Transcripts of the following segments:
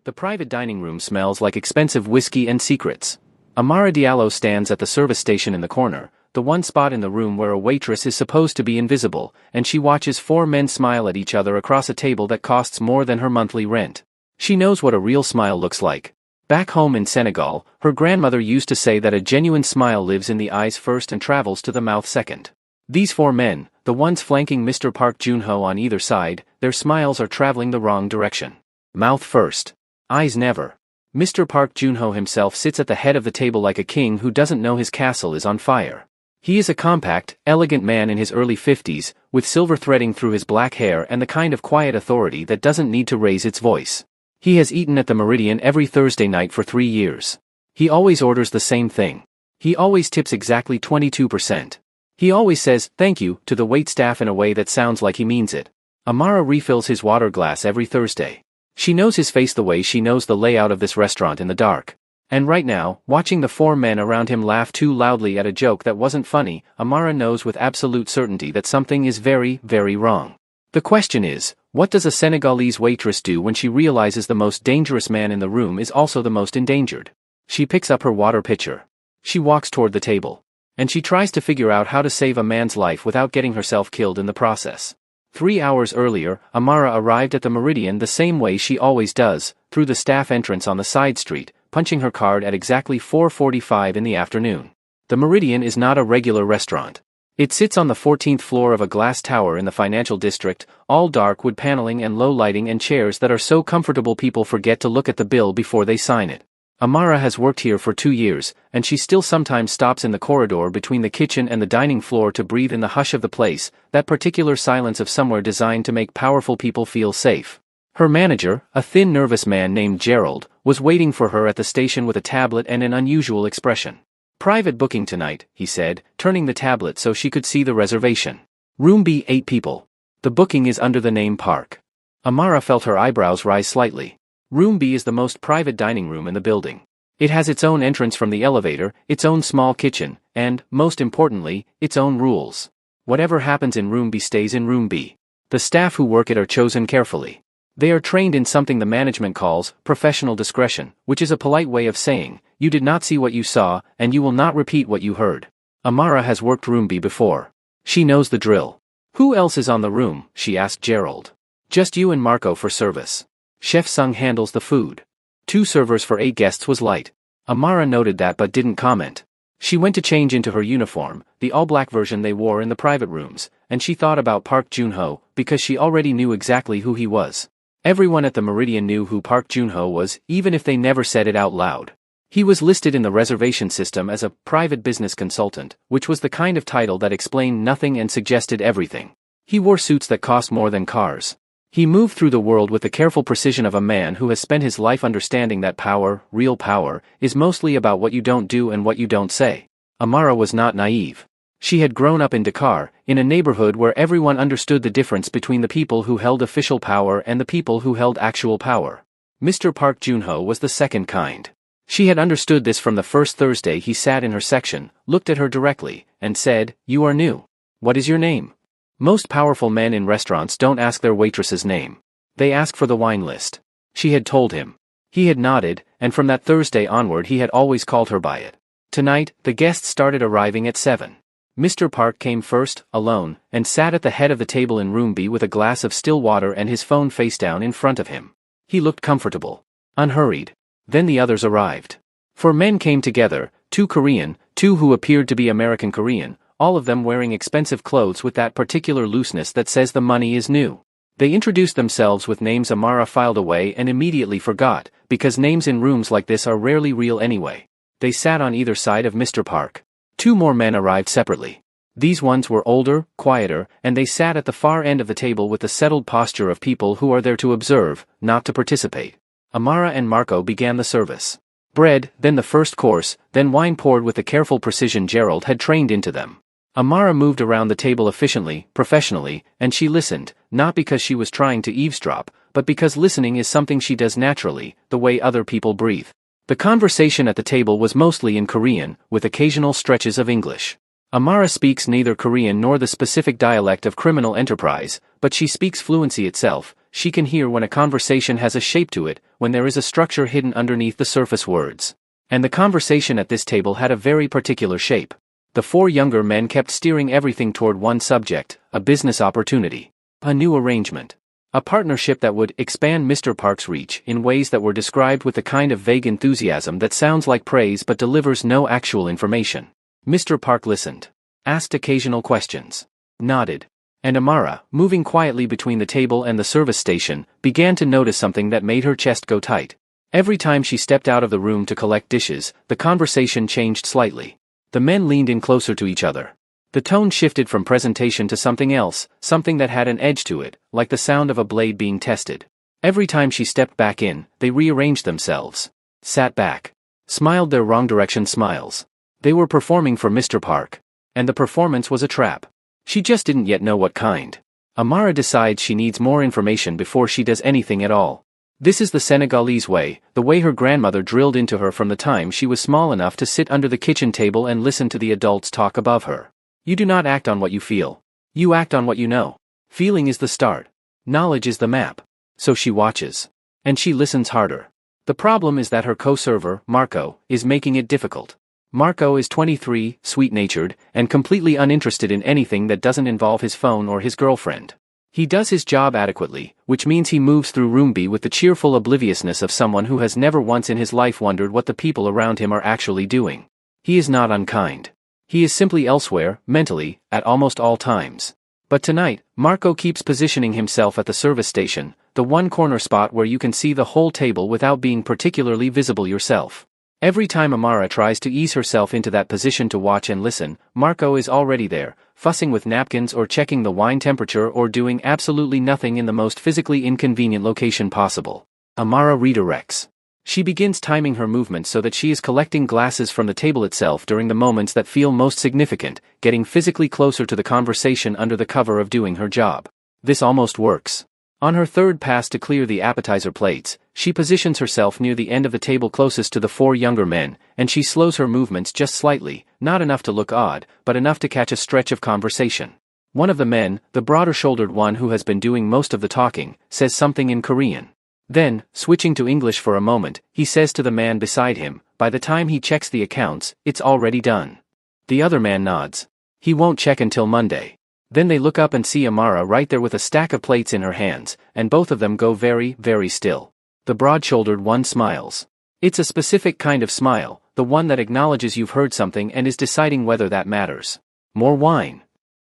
The private dining room smells like expensive whiskey and secrets. Amara Diallo stands at the service station in the corner, the one spot in the room where a waitress is supposed to be invisible, and she watches four men smile at each other across a table that costs more than her monthly rent. She knows what a real smile looks like. Back home in Senegal, her grandmother used to say that a genuine smile lives in the eyes first and travels to the mouth second. These four men, the ones flanking Mr. Park Joon-ho on either side, their smiles are traveling the wrong direction. Mouth first. Eyes never. Mr. Park Joon-ho himself sits at the head of the table like a king who doesn't know his castle is on fire. He is a compact, elegant man in his early 50s, with silver threading through his black hair and the kind of quiet authority that doesn't need to raise its voice. He has eaten at the Meridian every Thursday night for 3 years. He always orders the same thing. He always tips exactly 22%. He always says, "thank you," to the waitstaff in a way that sounds like he means it. Amara refills his water glass every Thursday. She knows his face the way she knows the layout of this restaurant in the dark. And right now, watching the four men around him laugh too loudly at a joke that wasn't funny, Amara knows with absolute certainty that something is very, very wrong. The question is, what does a Senegalese waitress do when she realizes the most dangerous man in the room is also the most endangered? She picks up her water pitcher. She walks toward the table. And she tries to figure out how to save a man's life without getting herself killed in the process. 3 hours earlier, Amara arrived at the Meridian the same way she always does, through the staff entrance on the side street, punching her card at exactly 4:45 in the afternoon. The Meridian is not a regular restaurant. It sits on the 14th floor of a glass tower in the financial district, all dark wood paneling and low lighting and chairs that are so comfortable people forget to look at the bill before they sign it. Amara has worked here for 2 years, and she still sometimes stops in the corridor between the kitchen and the dining floor to breathe in the hush of the place, that particular silence of somewhere designed to make powerful people feel safe. Her manager, a thin nervous man named Gerald, was waiting for her at the station with a tablet and an unusual expression. "Private booking tonight," he said, turning the tablet so she could see the reservation. "Room B, 8 people. The booking is under the name Park." Amara felt her eyebrows rise slightly. Room B is the most private dining room in the building. It has its own entrance from the elevator, its own small kitchen, and, most importantly, its own rules. Whatever happens in Room B stays in Room B. The staff who work it are chosen carefully. They are trained in something the management calls professional discretion, which is a polite way of saying, you did not see what you saw, and you will not repeat what you heard. Amara has worked Room B before. She knows the drill. "Who else is on the room?" she asked Gerald. "Just you and Marco for service. Chef Sung handles the food. 2 servers for 8 guests was light." Amara noted that but didn't comment. She went to change into her uniform, the all-black version they wore in the private rooms, and she thought about Park Joon-ho, because she already knew exactly who he was. Everyone at the Meridian knew who Park Joon-ho was, even if they never said it out loud. He was listed in the reservation system as a private business consultant, which was the kind of title that explained nothing and suggested everything. He wore suits that cost more than cars. He moved through the world with the careful precision of a man who has spent his life understanding that power, real power, is mostly about what you don't do and what you don't say. Amara was not naive. She had grown up in Dakar, in a neighborhood where everyone understood the difference between the people who held official power and the people who held actual power. Mr. Park Joon-ho was the second kind. She had understood this from the first Thursday he sat in her section, looked at her directly, and said, "You are new. What is your name?" Most powerful men in restaurants don't ask their waitress's name. They ask for the wine list. She had told him. He had nodded, and from that Thursday onward he had always called her by it. Tonight, the guests started arriving at 7. Mr. Park came first, alone, and sat at the head of the table in Room B with a glass of still water and his phone face down in front of him. He looked comfortable. Unhurried. Then the others arrived. 4 men came together, 2 Korean, 2 who appeared to be American Korean, all of them wearing expensive clothes with that particular looseness that says the money is new. They introduced themselves with names Amara filed away and immediately forgot, because names in rooms like this are rarely real anyway. They sat on either side of Mr. Park. 2 more men arrived separately. These ones were older, quieter, and they sat at the far end of the table with the settled posture of people who are there to observe, not to participate. Amara and Marco began the service. Bread, then the first course, then wine poured with the careful precision Gerald had trained into them. Amara moved around the table efficiently, professionally, and she listened, not because she was trying to eavesdrop, but because listening is something she does naturally, the way other people breathe. The conversation at the table was mostly in Korean, with occasional stretches of English. Amara speaks neither Korean nor the specific dialect of criminal enterprise, but she speaks fluency itself, she can hear when a conversation has a shape to it, when there is a structure hidden underneath the surface words. And the conversation at this table had a very particular shape. The four younger men kept steering everything toward one subject: a business opportunity, a new arrangement, a partnership that would expand Mr. Park's reach in ways that were described with the kind of vague enthusiasm that sounds like praise but delivers no actual information. Mr. Park listened, asked occasional questions, nodded, and Amara, moving quietly between the table and the service station, began to notice something that made her chest go tight. Every time she stepped out of the room to collect dishes, the conversation changed slightly. The men leaned in closer to each other. The tone shifted from presentation to something else, something that had an edge to it, like the sound of a blade being tested. Every time she stepped back in, they rearranged themselves, sat back, smiled their wrong direction smiles. They were performing for Mr. Park. And the performance was a trap. She just didn't yet know what kind. Amara decides she needs more information before she does anything at all. This is the Senegalese way, the way her grandmother drilled into her from the time she was small enough to sit under the kitchen table and listen to the adults talk above her. You do not act on what you feel. You act on what you know. Feeling is the start. Knowledge is the map. So she watches. And she listens harder. The problem is that her co-server, Marco, is making it difficult. Marco is 23, sweet-natured, and completely uninterested in anything that doesn't involve his phone or his girlfriend. He does his job adequately, which means he moves through room B with the cheerful obliviousness of someone who has never once in his life wondered what the people around him are actually doing. He is not unkind. He is simply elsewhere, mentally, at almost all times. But tonight, Marco keeps positioning himself at the service station, the one corner spot where you can see the whole table without being particularly visible yourself. Every time Amara tries to ease herself into that position to watch and listen, Marco is already there, fussing with napkins or checking the wine temperature or doing absolutely nothing in the most physically inconvenient location possible. Amara redirects. She begins timing her movements so that she is collecting glasses from the table itself during the moments that feel most significant, getting physically closer to the conversation under the cover of doing her job. This almost works. On her third pass to clear the appetizer plates, she positions herself near the end of the table closest to the four younger men, and she slows her movements just slightly, not enough to look odd, but enough to catch a stretch of conversation. One of the men, the broader-shouldered one who has been doing most of the talking, says something in Korean. Then, switching to English for a moment, he says to the man beside him, "By the time he checks the accounts, it's already done." The other man nods. He won't check until Monday. Then they look up and see Amara right there with a stack of plates in her hands, and both of them go very, very still. The broad-shouldered one smiles. It's a specific kind of smile, the one that acknowledges you've heard something and is deciding whether that matters. More wine.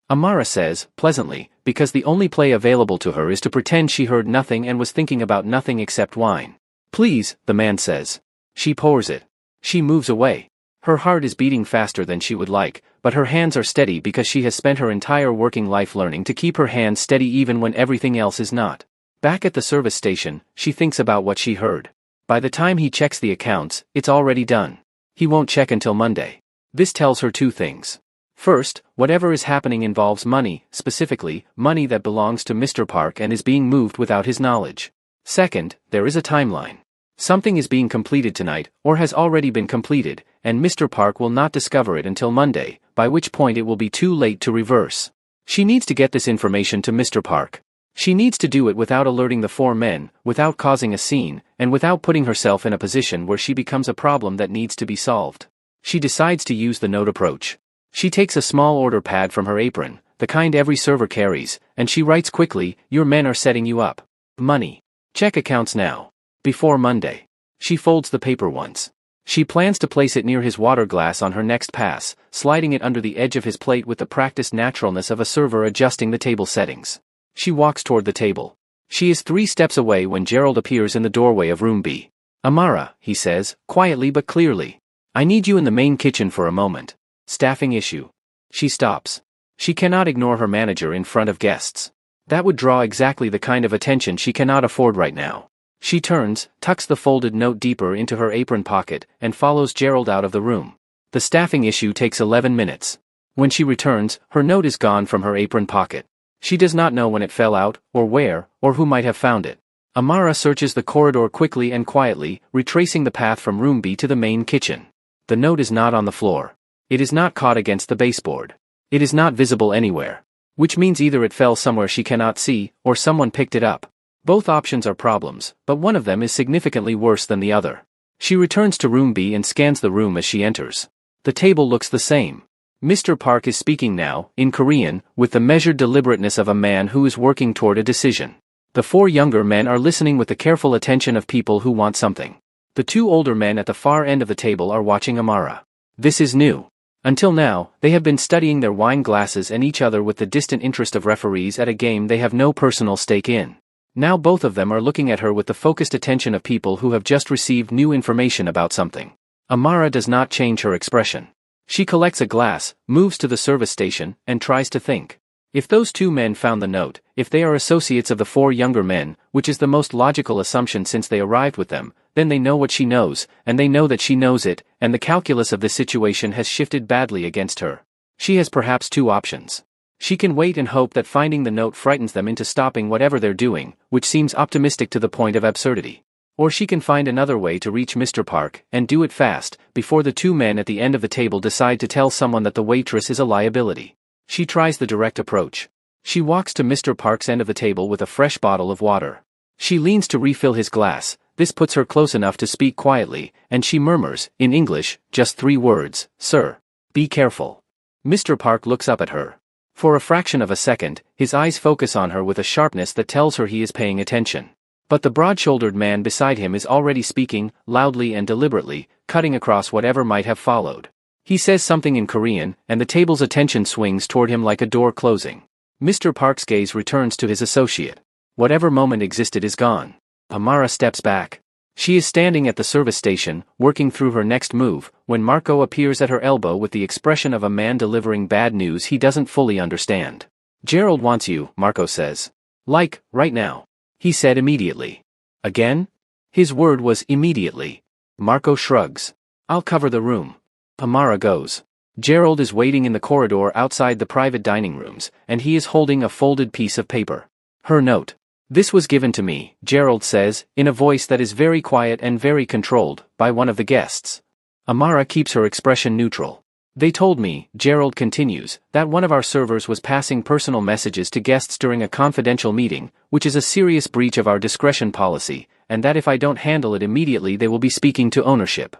Amara says, pleasantly, because the only play available to her is to pretend she heard nothing and was thinking about nothing except wine. Please, the man says. She pours it. She moves away. Her heart is beating faster than she would like, but her hands are steady because she has spent her entire working life learning to keep her hands steady even when everything else is not. Back at the service station, she thinks about what she heard. By the time he checks the accounts, it's already done. He won't check until Monday. This tells her two things. First, whatever is happening involves money, specifically, money that belongs to Mr. Park and is being moved without his knowledge. Second, there is a timeline. Something is being completed tonight, or has already been completed, and Mr. Park will not discover it until Monday, by which point it will be too late to reverse. She needs to get this information to Mr. Park. She needs to do it without alerting the four men, without causing a scene, and without putting herself in a position where she becomes a problem that needs to be solved. She decides to use the note approach. She takes a small order pad from her apron, the kind every server carries, and she writes quickly, "Your men are setting you up. Money. Check accounts now. Before Monday." She folds the paper once. She plans to place it near his water glass on her next pass, sliding it under the edge of his plate with the practiced naturalness of a server adjusting the table settings. She walks toward the table. She is 3 steps away when Gerald appears in the doorway of room B. "Amara," he says, quietly but clearly. "I need you in the main kitchen for a moment. Staffing issue." She stops. She cannot ignore her manager in front of guests. That would draw exactly the kind of attention she cannot afford right now. She turns, tucks the folded note deeper into her apron pocket, and follows Gerald out of the room. The staffing issue takes 11 minutes. When she returns, her note is gone from her apron pocket. She does not know when it fell out, or where, or who might have found it. Amara searches the corridor quickly and quietly, retracing the path from room B to the main kitchen. The note is not on the floor. It is not caught against the baseboard. It is not visible anywhere. Which means either it fell somewhere she cannot see, or someone picked it up. Both options are problems, but one of them is significantly worse than the other. She returns to room B and scans the room as she enters. The table looks the same. Mr. Park is speaking now, in Korean, with the measured deliberateness of a man who is working toward a decision. The 4 younger men are listening with the careful attention of people who want something. The 2 older men at the far end of the table are watching Amara. This is new. Until now, they have been studying their wine glasses and each other with the distant interest of referees at a game they have no personal stake in. Now both of them are looking at her with the focused attention of people who have just received new information about something. Amara does not change her expression. She collects a glass, moves to the service station, and tries to think. If those 2 men found the note, if they are associates of the 4 younger men, which is the most logical assumption since they arrived with them, then they know what she knows, and they know that she knows it, and the calculus of this situation has shifted badly against her. She has perhaps 2 options. She can wait and hope that finding the note frightens them into stopping whatever they're doing, which seems optimistic to the point of absurdity. Or she can find another way to reach Mr. Park, and do it fast, before the 2 men at the end of the table decide to tell someone that the waitress is a liability. She tries the direct approach. She walks to Mr. Park's end of the table with a fresh bottle of water. She leans to refill his glass. This puts her close enough to speak quietly, and she murmurs, in English, just 3 words, "Sir, be careful." Mr. Park looks up at her. For a fraction of a second, his eyes focus on her with a sharpness that tells her he is paying attention. But the broad-shouldered man beside him is already speaking, loudly and deliberately, cutting across whatever might have followed. He says something in Korean, and the table's attention swings toward him like a door closing. Mr. Park's gaze returns to his associate. Whatever moment existed is gone. Amara steps back. She is standing at the service station, working through her next move, when Marco appears at her elbow with the expression of a man delivering bad news he doesn't fully understand. "Gerald wants you," Marco says. "Like, right now." He said immediately. Again? His word was immediately. Marco shrugs. "I'll cover the room." Amara goes. Gerald is waiting in the corridor outside the private dining rooms, and he is holding a folded piece of paper. Her note. "This was given to me," Gerald says, in a voice that is very quiet and very controlled, by one of the guests. Amara keeps her expression neutral. "They told me," Gerald continues, "that one of our servers was passing personal messages to guests during a confidential meeting, which is a serious breach of our discretion policy, and that if I don't handle it immediately they will be speaking to ownership."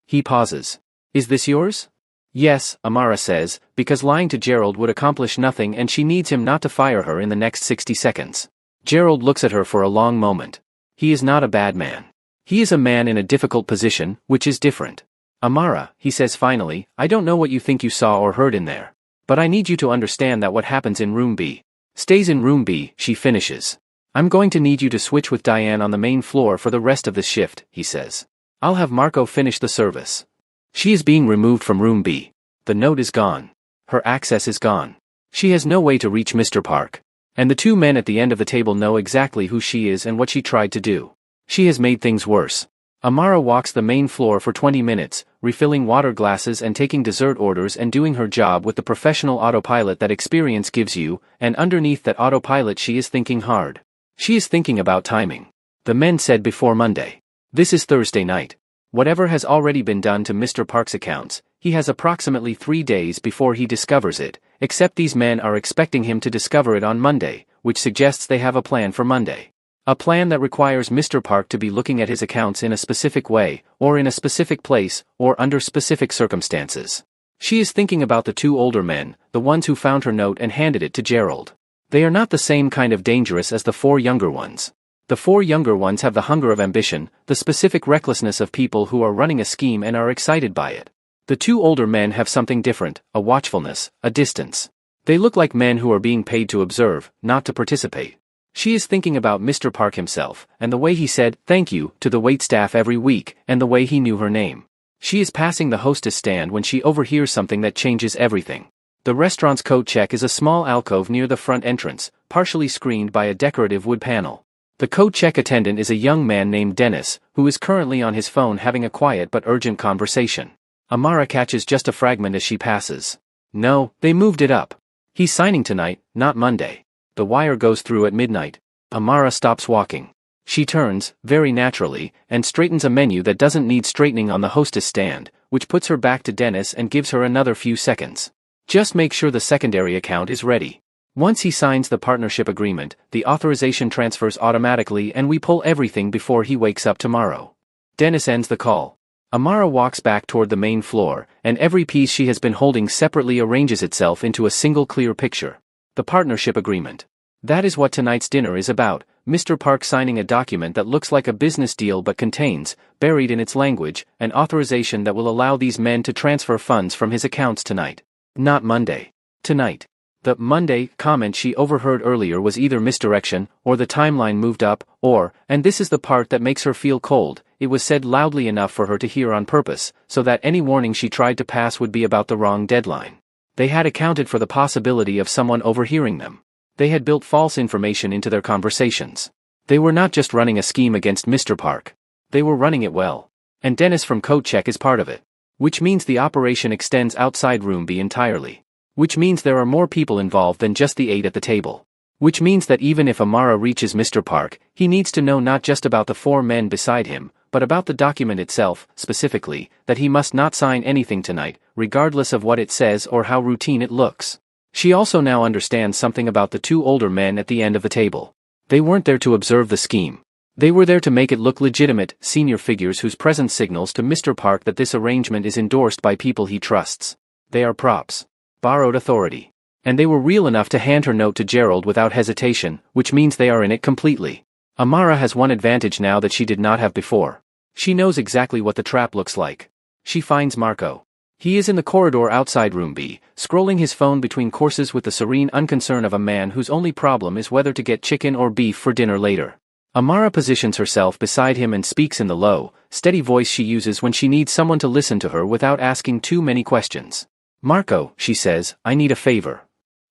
He pauses. "Is this yours?" "Yes," Amara says, because lying to Gerald would accomplish nothing and she needs him not to fire her in the next 60 seconds. Gerald looks at her for a long moment. He is not a bad man. He is a man in a difficult position, which is different. "Amara," he says finally, "I don't know what you think you saw or heard in there. But I need you to understand that what happens in room B stays in room B," she finishes. "I'm going to need you to switch with Diane on the main floor for the rest of this shift," he says. "I'll have Marco finish the service." She is being removed from room B. The note is gone. Her access is gone. She has no way to reach Mr. Park. And the 2 men at the end of the table know exactly who she is and what she tried to do. She has made things worse. Amara walks the main floor for 20 minutes, refilling water glasses and taking dessert orders and doing her job with the professional autopilot that experience gives you, and underneath that autopilot she is thinking hard. She is thinking about timing. The men said before Monday. This is Thursday night. Whatever has already been done to Mr. Park's accounts, he has approximately 3 days before he discovers it, except these men are expecting him to discover it on Monday, which suggests they have a plan for Monday. A plan that requires Mr. Park to be looking at his accounts in a specific way, or in a specific place, or under specific circumstances. She is thinking about the 2 older men, the ones who found her note and handed it to Gerald. They are not the same kind of dangerous as the 4 younger ones. The 4 younger ones have the hunger of ambition, the specific recklessness of people who are running a scheme and are excited by it. The 2 older men have something different, a watchfulness, a distance. They look like men who are being paid to observe, not to participate. She is thinking about Mr. Park himself, and the way he said, "thank you," to the waitstaff every week, and the way he knew her name. She is passing the hostess stand when she overhears something that changes everything. The restaurant's coat check is a small alcove near the front entrance, partially screened by a decorative wood panel. The coat check attendant is a young man named Dennis, who is currently on his phone having a quiet but urgent conversation. Amara catches just a fragment as she passes. "No, they moved it up. He's signing tonight, not Monday. The wire goes through at midnight." Amara stops walking. She turns, very naturally, and straightens a menu that doesn't need straightening on the hostess stand, which puts her back to Dennis and gives her another few seconds. "Just make sure the secondary account is ready." Once he signs the partnership agreement, the authorization transfers automatically and we pull everything before he wakes up tomorrow. Dennis ends the call. Amara walks back toward the main floor, and every piece she has been holding separately arranges itself into a single clear picture. The partnership agreement. That is what tonight's dinner is about, Mr. Park signing a document that looks like a business deal but contains, buried in its language, an authorization that will allow these men to transfer funds from his accounts tonight. Not Monday. Tonight. The Monday comment she overheard earlier was either misdirection, or the timeline moved up, or, and this is the part that makes her feel cold, it was said loudly enough for her to hear on purpose, so that any warning she tried to pass would be about the wrong deadline. They had accounted for the possibility of someone overhearing them. They had built false information into their conversations. They were not just running a scheme against Mr. Park. They were running it well. And Dennis from Code Check is part of it. Which means the operation extends outside Room B entirely. Which means there are more people involved than just the 8 at the table. Which means that even if Amara reaches Mr. Park, he needs to know not just about the 4 men beside him, but about the document itself, specifically, that he must not sign anything tonight, regardless of what it says or how routine it looks. She also now understands something about the 2 older men at the end of the table. They weren't there to observe the scheme. They were there to make it look legitimate, senior figures whose presence signals to Mr. Park that this arrangement is endorsed by people he trusts. They are props. Borrowed authority. And they were real enough to hand her note to Gerald without hesitation, which means they are in it completely. Amara has one advantage now that she did not have before. She knows exactly what the trap looks like. She finds Marco. He is in the corridor outside Room B, scrolling his phone between courses with the serene unconcern of a man whose only problem is whether to get chicken or beef for dinner later. Amara positions herself beside him and speaks in the low, steady voice she uses when she needs someone to listen to her without asking too many questions. Marco, she says, I need a favor.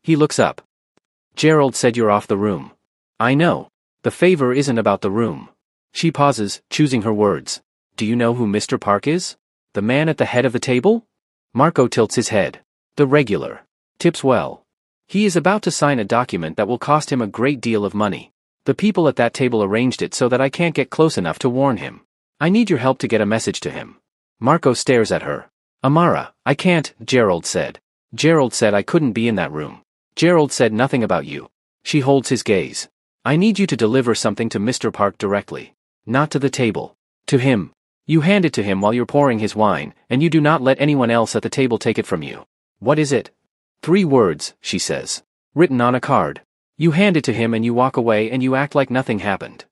He looks up. Gerald said you're off the room. I know. The favor isn't about the room. She pauses, choosing her words. Do you know who Mr. Park is? The man at the head of the table? Marco tilts his head. The regular. Tips well. He is about to sign a document that will cost him a great deal of money. The people at that table arranged it so that I can't get close enough to warn him. I need your help to get a message to him. Marco stares at her. Amara, I can't, Gerald said. Gerald said I couldn't be in that room. Gerald said nothing about you. She holds his gaze. I need you to deliver something to Mr. Park directly. Not to the table. To him. You hand it to him while you're pouring his wine, and you do not let anyone else at the table take it from you. What is it? 3 words, she says. Written on a card. You hand it to him and you walk away and you act like nothing happened.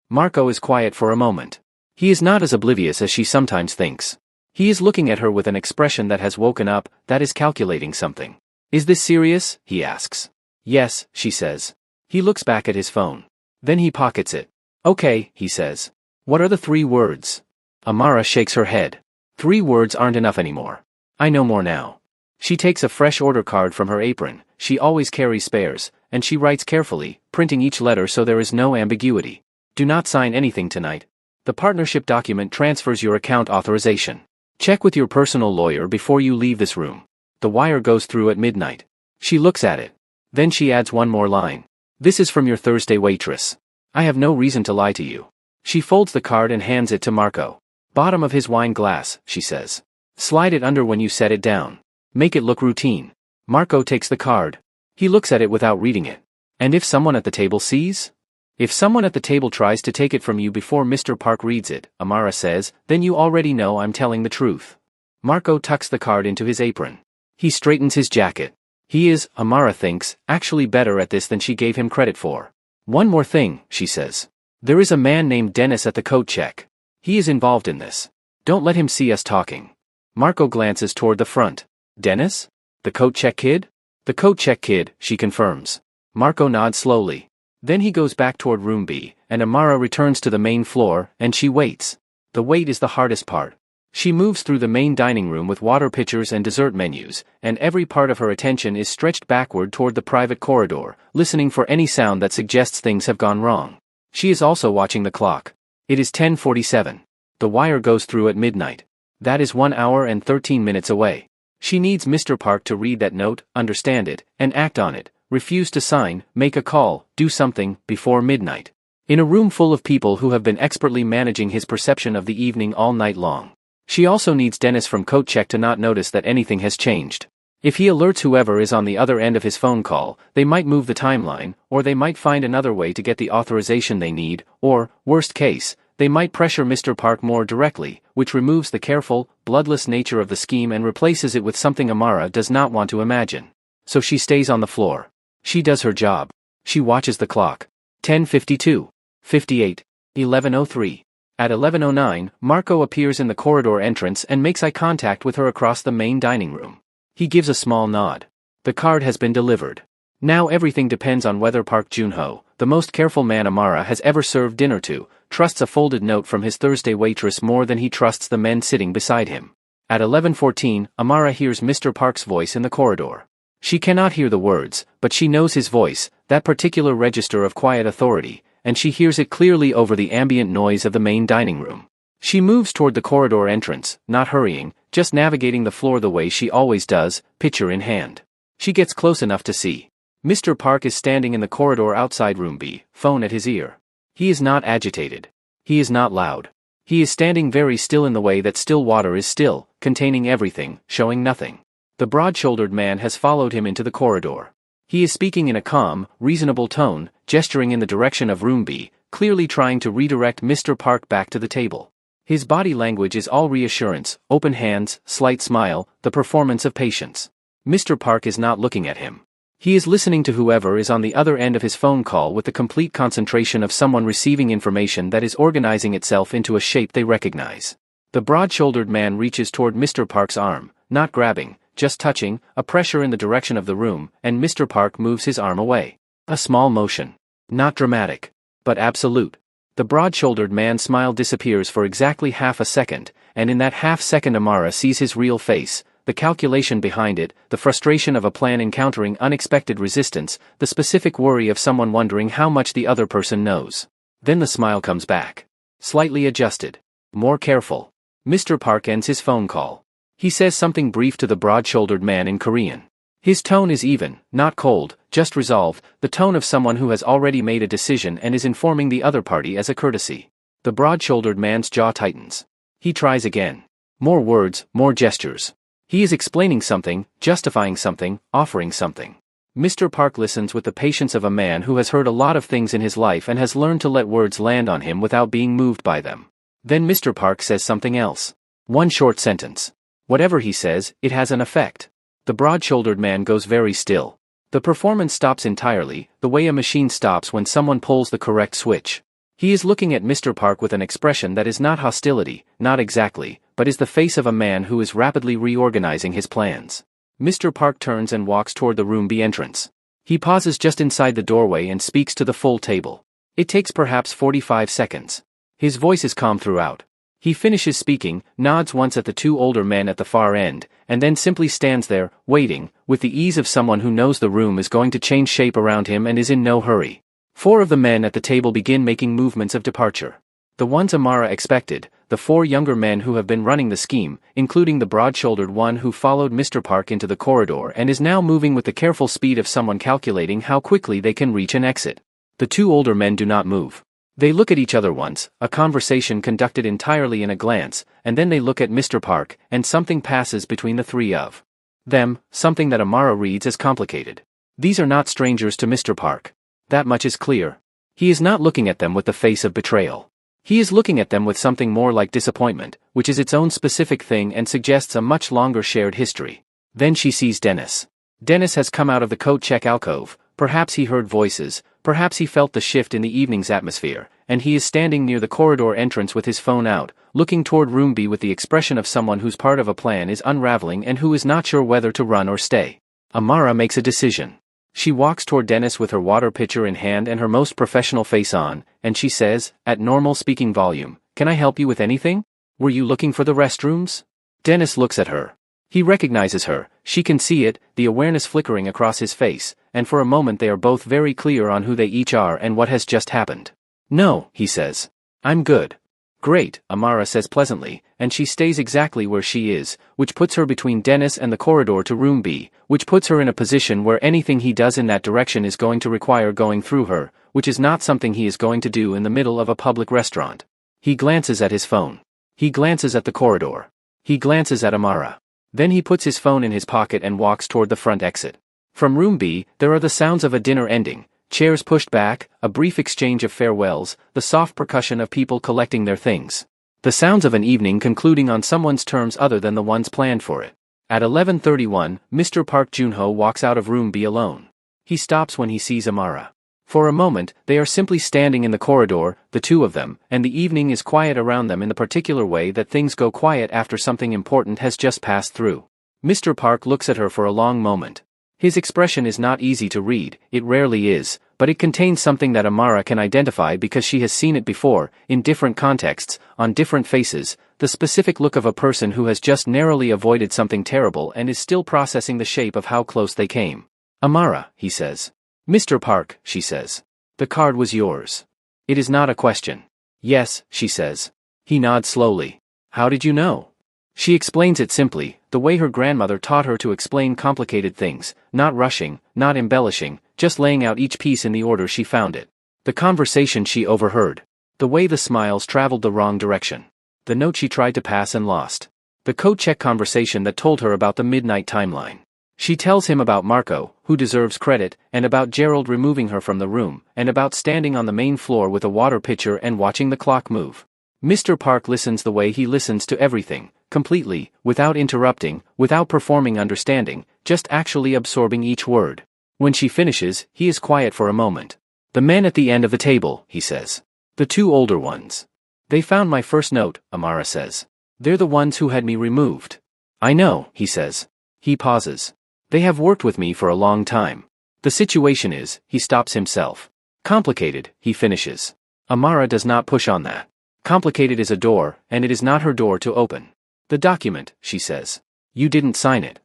Marco is quiet for a moment. He is not as oblivious as she sometimes thinks. He is looking at her with an expression that has woken up, that is calculating something. Is this serious? He asks. Yes, she says. He looks back at his phone. Then he pockets it. Okay, he says. What are the 3 words? Amara shakes her head. 3 words aren't enough anymore. I know more now. She takes a fresh order card from her apron, she always carries spares, and she writes carefully, printing each letter so there is no ambiguity. Do not sign anything tonight. The partnership document transfers your account authorization. Check with your personal lawyer before you leave this room. The wire goes through at midnight. She looks at it. Then she adds one more line. This is from your Thursday waitress. I have no reason to lie to you. She folds the card and hands it to Marco. Bottom of his wine glass, she says. Slide it under when you set it down. Make it look routine. Marco takes the card. He looks at it without reading it. And if someone at the table sees? If someone at the table tries to take it from you before Mr. Park reads it, Amara says, then you already know I'm telling the truth. Marco tucks the card into his apron. He straightens his jacket. He is, Amara thinks, actually better at this than she gave him credit for. One more thing, she says. There is a man named Dennis at the Code Check. He is involved in this. Don't let him see us talking. Marco glances toward the front. Dennis? The Code Check kid? The Code Check kid, she confirms. Marco nods slowly. Then he goes back toward Room B, and Amara returns to the main floor, and she waits. The wait is the hardest part. She moves through the main dining room with water pitchers and dessert menus, and every part of her attention is stretched backward toward the private corridor, listening for any sound that suggests things have gone wrong. She is also watching the clock. It is 10:47. The wire goes through at midnight. That is 1 hour and 13 minutes away. She needs Mr. Park to read that note, understand it, and act on it, refuse to sign, make a call, do something, before midnight. In a room full of people who have been expertly managing his perception of the evening all night long. She also needs Dennis from Code Check to not notice that anything has changed. If he alerts whoever is on the other end of his phone call, they might move the timeline, or they might find another way to get the authorization they need, or, worst case, they might pressure Mr. Park more directly, which removes the careful, bloodless nature of the scheme and replaces it with something Amara does not want to imagine. So she stays on the floor. She does her job. She watches the clock. 10:52, 58, 11:03. At 11:09, Marco appears in the corridor entrance and makes eye contact with her across the main dining room. He gives a small nod. The card has been delivered. Now everything depends on whether Park Joon-ho, the most careful man Amara has ever served dinner to, trusts a folded note from his Thursday waitress more than he trusts the men sitting beside him. At 11:14, Amara hears Mr. Park's voice in the corridor. She cannot hear the words, but she knows his voice, that particular register of quiet authority, and she hears it clearly over the ambient noise of the main dining room. She moves toward the corridor entrance, not hurrying, just navigating the floor the way she always does, pitcher in hand. She gets close enough to see. Mr. Park is standing in the corridor outside room B, phone at his ear. He is not agitated. He is not loud. He is standing very still in the way that still water is still, containing everything, showing nothing. The broad-shouldered man has followed him into the corridor. He is speaking in a calm, reasonable tone, gesturing in the direction of room B, clearly trying to redirect Mr. Park back to the table. His body language is all reassurance, open hands, slight smile, the performance of patience. Mr. Park is not looking at him. He is listening to whoever is on the other end of his phone call with the complete concentration of someone receiving information that is organizing itself into a shape they recognize. The broad-shouldered man reaches toward Mr. Park's arm, not grabbing, just touching, a pressure in the direction of the room, and Mr. Park moves his arm away. A small motion. Not dramatic, but absolute. The broad-shouldered man's smile disappears for exactly half a second, and in that half second Amara sees his real face, the calculation behind it, the frustration of a plan encountering unexpected resistance, the specific worry of someone wondering how much the other person knows. Then the smile comes back. Slightly adjusted. More careful. Mr. Park ends his phone call. He says something brief to the broad-shouldered man in Korean. His tone is even, not cold, just resolved, the tone of someone who has already made a decision and is informing the other party as a courtesy. The broad-shouldered man's jaw tightens. He tries again. More words, more gestures. He is explaining something, justifying something, offering something. Mr. Park listens with the patience of a man who has heard a lot of things in his life and has learned to let words land on him without being moved by them. Then Mr. Park says something else. One short sentence. Whatever he says, it has an effect. The broad-shouldered man goes very still. The performance stops entirely, the way a machine stops when someone pulls the correct switch. He is looking at Mr. Park with an expression that is not hostility, not exactly, but is the face of a man who is rapidly reorganizing his plans. Mr. Park turns and walks toward the room B entrance. He pauses just inside the doorway and speaks to the full table. It takes perhaps 45 seconds. His voice is calm throughout. He finishes speaking, nods once at the two older men at the far end, and then simply stands there, waiting, with the ease of someone who knows the room is going to change shape around him and is in no hurry. 4 of the men at the table begin making movements of departure. The ones Amara expected, the 4 younger men who have been running the scheme, including the broad-shouldered one who followed Mr. Park into the corridor and is now moving with the careful speed of someone calculating how quickly they can reach an exit. The 2 older men do not move. They look at each other once, a conversation conducted entirely in a glance, and then they look at Mr. Park, and something passes between the 3 of them, something that Amara reads as complicated. These are not strangers to Mr. Park. That much is clear. He is not looking at them with the face of betrayal. He is looking at them with something more like disappointment, which is its own specific thing and suggests a much longer shared history. Then she sees Dennis. Dennis has come out of the coat check alcove, perhaps he heard voices, perhaps he felt the shift in the evening's atmosphere, and he is standing near the corridor entrance with his phone out, looking toward room B with the expression of someone whose part of a plan is unraveling and who is not sure whether to run or stay. Amara makes a decision. She walks toward Dennis with her water pitcher in hand and her most professional face on, and she says, at normal speaking volume, "Can I help you with anything? Were you looking for the restrooms?" Dennis looks at her. He recognizes her, she can see it, the awareness flickering across his face, and for a moment they are both very clear on who they each are and what has just happened. "No," he says. "I'm good." "Great," Amara says pleasantly, and she stays exactly where she is, which puts her between Dennis and the corridor to room B, which puts her in a position where anything he does in that direction is going to require going through her, which is not something he is going to do in the middle of a public restaurant. He glances at his phone. He glances at the corridor. He glances at Amara. Then he puts his phone in his pocket and walks toward the front exit. From room B, there are the sounds of a dinner ending, chairs pushed back, a brief exchange of farewells, the soft percussion of people collecting their things. The sounds of an evening concluding on someone's terms other than the ones planned for it. At 11:31, Mr. Park Junho walks out of room B alone. He stops when he sees Amara. For a moment, they are simply standing in the corridor, the two of them, and the evening is quiet around them in the particular way that things go quiet after something important has just passed through. Mr. Park looks at her for a long moment. His expression is not easy to read, it rarely is, but it contains something that Amara can identify because she has seen it before, in different contexts, on different faces, the specific look of a person who has just narrowly avoided something terrible and is still processing the shape of how close they came. Amara, he says. Mr. Park, she says. The card was yours. It is not a question. Yes, she says. He nods slowly. How did you know? She explains it simply, the way her grandmother taught her to explain complicated things, not rushing, not embellishing, just laying out each piece in the order she found it. The conversation she overheard. The way the smiles traveled the wrong direction. The note she tried to pass and lost. The code check conversation that told her about the midnight timeline. She tells him about Marco, who deserves credit, and about Gerald removing her from the room, and about standing on the main floor with a water pitcher and watching the clock move. Mr. Park listens the way he listens to everything, completely, without interrupting, without performing understanding, just actually absorbing each word. When she finishes, he is quiet for a moment. The men at the end of the table, he says. The two older ones. They found my first note, Amara says. They're the ones who had me removed. I know, he says. He pauses. They have worked with me for a long time. The situation is, he stops himself. Complicated, he finishes. Amara does not push on that. Complicated is a door, and it is not her door to open. The document, she says. You didn't sign it.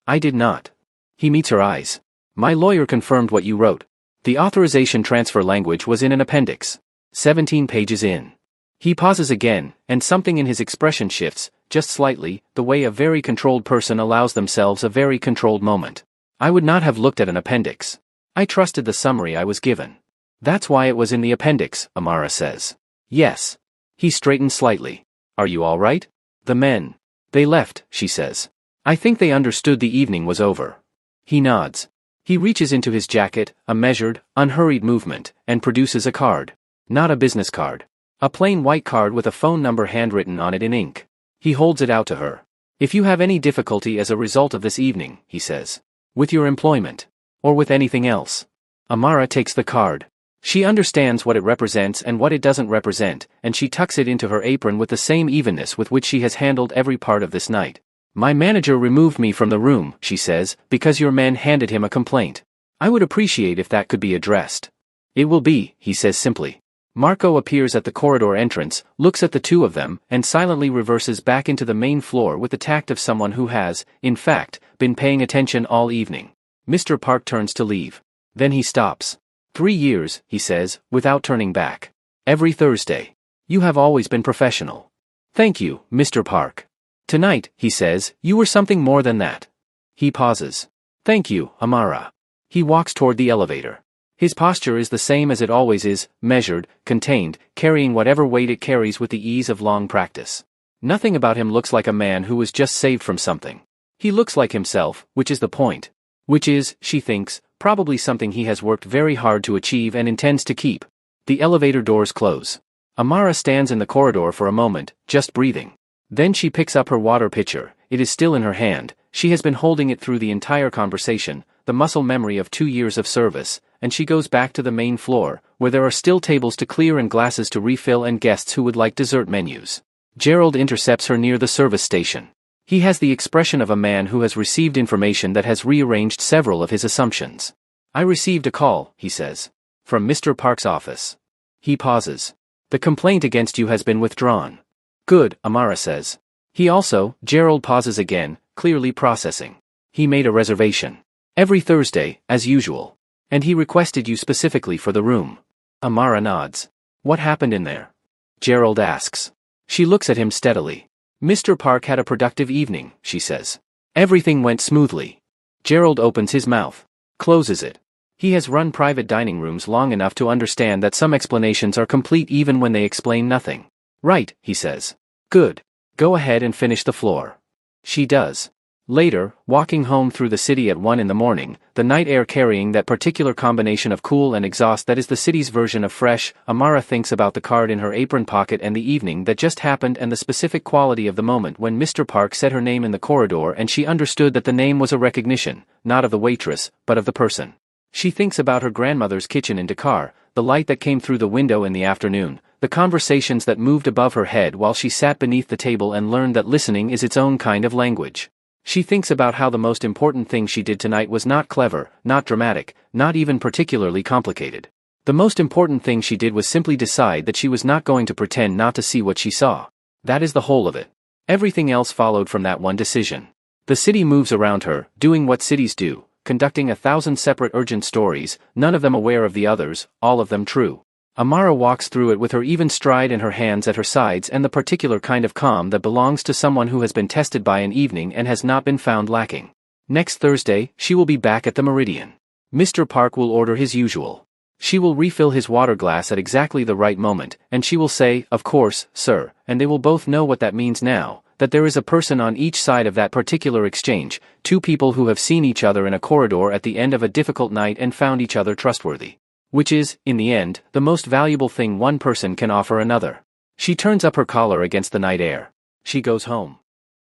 I did not. He meets her eyes. My lawyer confirmed what you wrote. The authorization transfer language was in an appendix. 17 pages in. He pauses again, and something in his expression shifts, just slightly, the way a very controlled person allows themselves a very controlled moment. I would not have looked at an appendix. I trusted the summary I was given. That's why it was in the appendix, Amara says. Yes. He straightens slightly. Are you all right? The men. They left, she says. I think they understood the evening was over. He nods. He reaches into his jacket, a measured, unhurried movement, and produces a card. Not a business card. A plain white card with a phone number handwritten on it in ink. He holds it out to her. If you have any difficulty as a result of this evening, he says. With your employment. Or with anything else. Amara takes the card. She understands what it represents and what it doesn't represent, and she tucks it into her apron with the same evenness with which she has handled every part of this night. My manager removed me from the room, she says, because your men handed him a complaint. I would appreciate if that could be addressed. It will be, he says simply. Marco appears at the corridor entrance, looks at the two of them, and silently reverses back into the main floor with the tact of someone who has, in fact, been paying attention all evening. Mr. Park turns to leave. Then he stops. 3 years, he says, without turning back. Every Thursday. You have always been professional. Thank you, Mr. Park. Tonight, he says, you were something more than that. He pauses. Thank you, Amara. He walks toward the elevator. His posture is the same as it always is, measured, contained, carrying whatever weight it carries with the ease of long practice. Nothing about him looks like a man who was just saved from something. He looks like himself, which is the point. Which is, she thinks, probably something he has worked very hard to achieve and intends to keep. The elevator doors close. Amara stands in the corridor for a moment, just breathing. Then she picks up her water pitcher. It is still in her hand. She has been holding it through the entire conversation, the muscle memory of 2 years of service, and she goes back to the main floor, where there are still tables to clear and glasses to refill and guests who would like dessert menus. Gerald intercepts her near the service station. He has the expression of a man who has received information that has rearranged several of his assumptions. I received a call, he says. From Mr. Park's office. He pauses. The complaint against you has been withdrawn. Good, Amara says. He also, Gerald pauses again, clearly processing. He made a reservation. Every Thursday, as usual. And he requested you specifically for the room. Amara nods. What happened in there? Gerald asks. She looks at him steadily. Mr. Park had a productive evening, she says. Everything went smoothly. Gerald opens his mouth. Closes it. He has run private dining rooms long enough to understand that some explanations are complete even when they explain nothing. Right, he says. Good. Go ahead and finish the floor. She does. Later, walking home through the city at 1 in the morning, the night air carrying that particular combination of cool and exhaust that is the city's version of fresh, Amara thinks about the card in her apron pocket and the evening that just happened and the specific quality of the moment when Mr. Park said her name in the corridor and she understood that the name was a recognition, not of the waitress, but of the person. She thinks about her grandmother's kitchen in Dakar, the light that came through the window in the afternoon, the conversations that moved above her head while she sat beneath the table and learned that listening is its own kind of language. She thinks about how the most important thing she did tonight was not clever, not dramatic, not even particularly complicated. The most important thing she did was simply decide that she was not going to pretend not to see what she saw. That is the whole of it. Everything else followed from that one decision. The city moves around her, doing what cities do, conducting 1,000 separate urgent stories, none of them aware of the others, all of them true. Amara walks through it with her even stride and her hands at her sides and the particular kind of calm that belongs to someone who has been tested by an evening and has not been found lacking. Next Thursday, she will be back at the Meridian. Mr. Park will order his usual. She will refill his water glass at exactly the right moment, and she will say, "Of course, sir," and they will both know what that means now, that there is a person on each side of that particular exchange, two people who have seen each other in a corridor at the end of a difficult night and found each other trustworthy. Which is, in the end, the most valuable thing one person can offer another. She turns up her collar against the night air. She goes home.